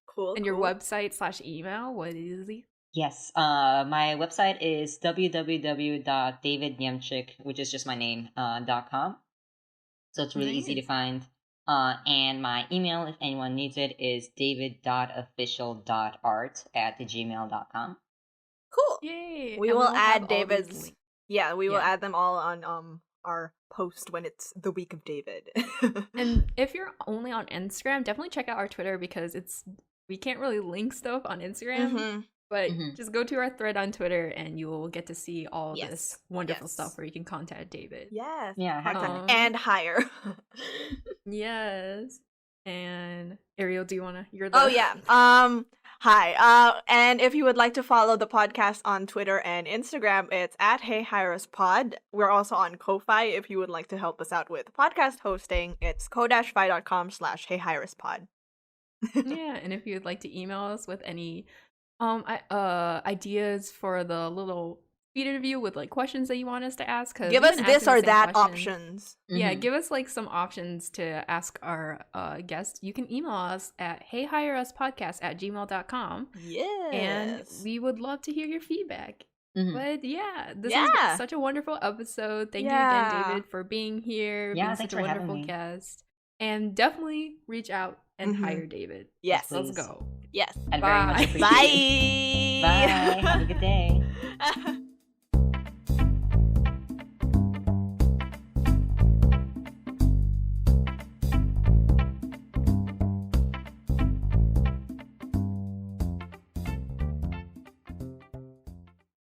Cool. And your website / email, what is it? Yes. My website is www.davidniemczyk, which is just my name, .com. So it's really easy to Nice. find. And my email, if anyone needs it, is david.official.art@gmail.com. Cool. Yay. We And will have add all these David's. links. Yeah, we will Yeah. add them all on our post when it's the week of David. And if you're only on Instagram, definitely check out our Twitter because we can't really link stuff on Instagram. But just go to our thread on Twitter and you will get to see all Yes. this wonderful Yes. stuff where you can contact David. Yes. Yeah, Contact and hire. Yes. And Ariel, do you wanna? You're the. Oh yeah. Hi. And if you would like to follow the podcast on Twitter and Instagram, it's at HeyHiRusPod. We're also on Ko-Fi if you would like to help us out with podcast hosting. It's ko-fi.com/HeyHiRusPod. Yeah, and if you'd like to email us with any ideas for the little speed interview with like questions that you want us to ask, Give us this or that options. Yeah, give us like some options to ask our guests. You can email us at heyhiruspodcast@gmail.com. Yes. And we would love to hear your feedback. But yeah, this Yeah. is such a wonderful episode. Thank you again, David, for being here, Yeah, being thanks such a for having wonderful me. guest. And definitely reach out and hire David. Yes. Let's Please. go. Yes. I'd very much Bye. appreciate it. Bye. Bye. Have a good day.